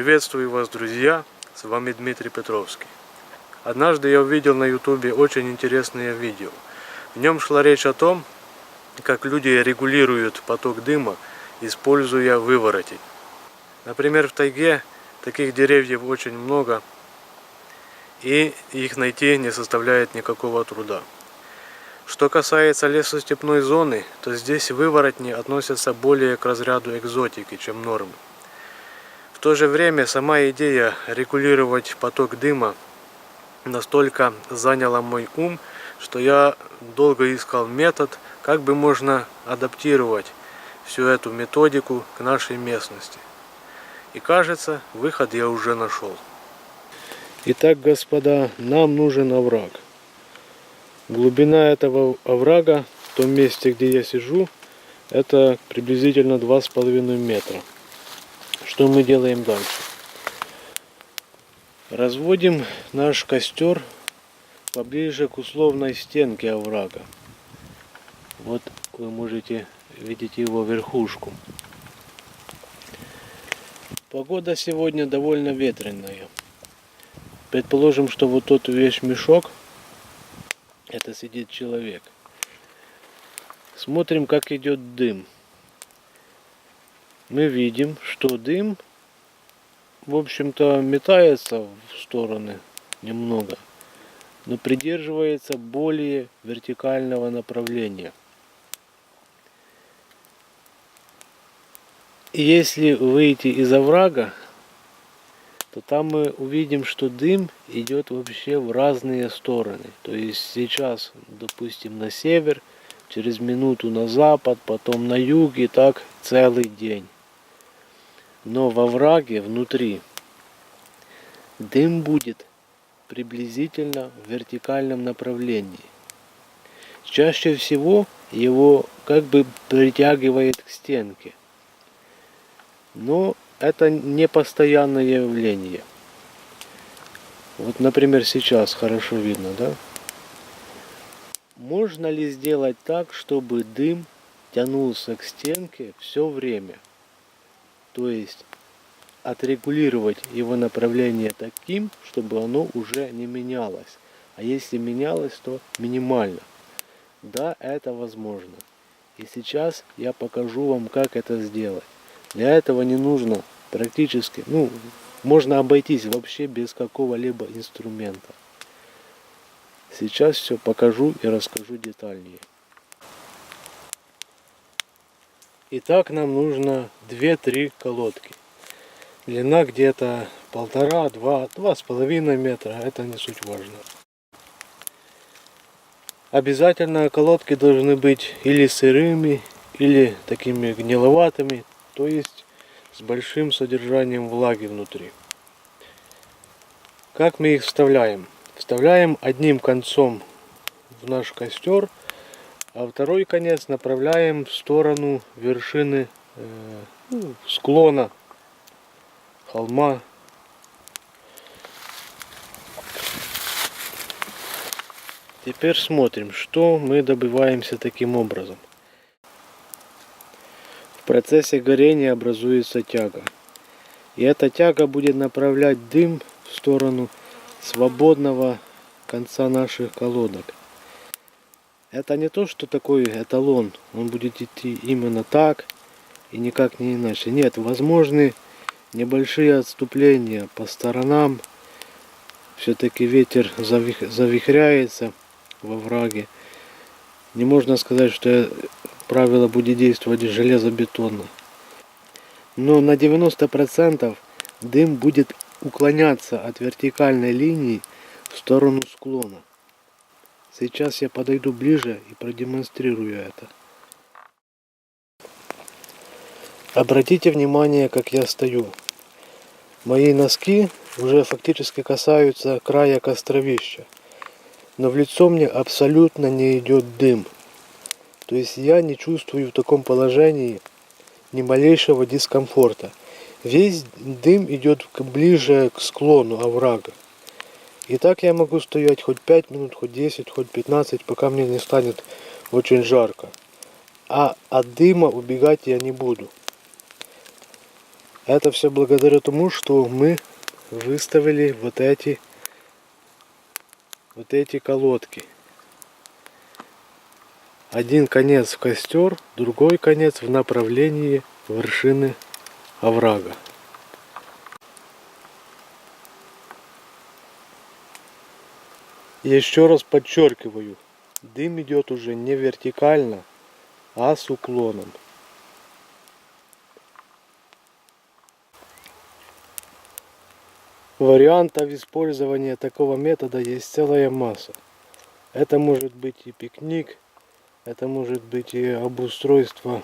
Приветствую вас, друзья! С вами Дмитрий Петровский. Однажды я увидел на ютубе очень интересное видео. В нем шла речь о том, как люди регулируют поток дыма, используя выворотень. Например, в тайге таких деревьев очень много, и их найти не составляет никакого труда. Что касается лесостепной зоны, то здесь выворотни относятся более к разряду экзотики, чем нормы. В то же время сама идея регулировать поток дыма настолько заняла мой ум, что я долго искал метод, как бы можно адаптировать всю эту методику к нашей местности. И кажется, выход я уже нашел. Итак, господа, нам нужен овраг. Глубина этого оврага в том месте, где я сижу, это приблизительно 2,5 метра. Что мы делаем дальше? Разводим наш костер поближе к условной стенке оврага. Вот вы можете видеть его верхушку. Погода сегодня довольно ветреная. Предположим, что вот тот вещмешок, это сидит человек. Смотрим, как идет дым. Мы видим, что дым, в общем-то, метается в стороны немного, но придерживается более вертикального направления. И если выйти из оврага, то там мы увидим, что дым идет вообще в разные стороны. То есть сейчас, допустим, на север, через минуту на запад, потом на юг, и так целый день. Но во овраге внутри дым будет приблизительно в вертикальном направлении. Чаще всего его как бы притягивает к стенке. Но это не постоянное явление. Вот, например, сейчас хорошо видно, да? Можно ли сделать так, чтобы дым тянулся к стенке все время? То есть отрегулировать его направление таким, чтобы оно уже не менялось. А если менялось, то минимально. Да, это возможно. И сейчас я покажу вам, как это сделать. Для этого не нужно практически, можно обойтись вообще без какого-либо инструмента. Сейчас все покажу и расскажу детальнее. Итак, нам нужно 2-3 колодки. Длина где-то 1,5-2,5 метра, это не суть важно. Обязательно колодки должны быть или сырыми, или такими гниловатыми, то есть с большим содержанием влаги внутри. Как мы их вставляем? Вставляем одним концом в наш костер, а второй конец направляем в сторону вершины склона, холма. Теперь смотрим, что мы добиваемся таким образом. В процессе горения образуется тяга. И эта тяга будет направлять дым в сторону свободного конца наших колодок. Это не то, что такой эталон, он будет идти именно так и никак не иначе. Нет, возможны небольшие отступления по сторонам. Все-таки ветер завихряется во враге. Не можно сказать, что правило будет действовать железобетонно. Но на 90% дым будет уклоняться от вертикальной линии в сторону склона. Сейчас я подойду ближе и продемонстрирую это. Обратите внимание, как я стою. Мои носки уже фактически касаются края костровища. Но в лицо мне абсолютно не идет дым. То есть я не чувствую в таком положении ни малейшего дискомфорта. Весь дым идет ближе к склону оврага. И так я могу стоять хоть 5 минут, хоть 10, хоть 15, пока мне не станет очень жарко. А от дыма убегать я не буду. Это все благодаря тому, что мы выставили вот эти колодки. Один конец в костер, другой конец в направлении вершины оврага. Еще раз подчеркиваю, дым идет уже не вертикально, а с уклоном. Вариантов использования такого метода есть целая масса. Это может быть и пикник, это может быть и обустройство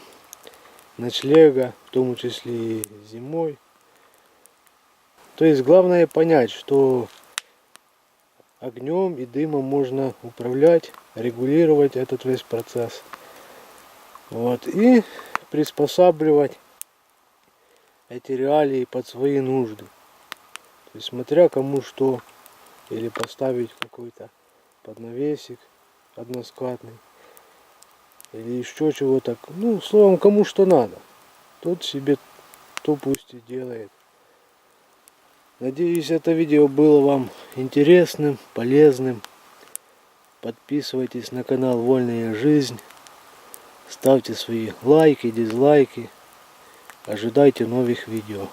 ночлега, в том числе и зимой. То есть главное понять, что огнем и дымом можно управлять, регулировать этот весь процесс. Вот, и приспосабливать эти реалии под свои нужды. То есть смотря кому что, или поставить какой-то поднавесик односкатный, или еще чего-то. Ну, словом, кому что надо. Тот себе, то пусть и делает. Надеюсь, это видео было вам интересным, полезным. Подписывайтесь на канал Вольная Жизнь. Ставьте свои лайки, дизлайки. Ожидайте новых видео.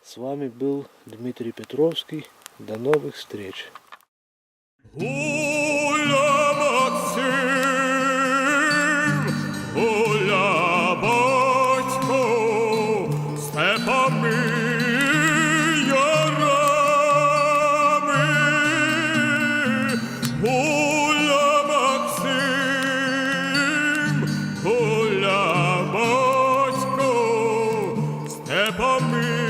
С вами был Дмитрий Петровский. До новых встреч. Степами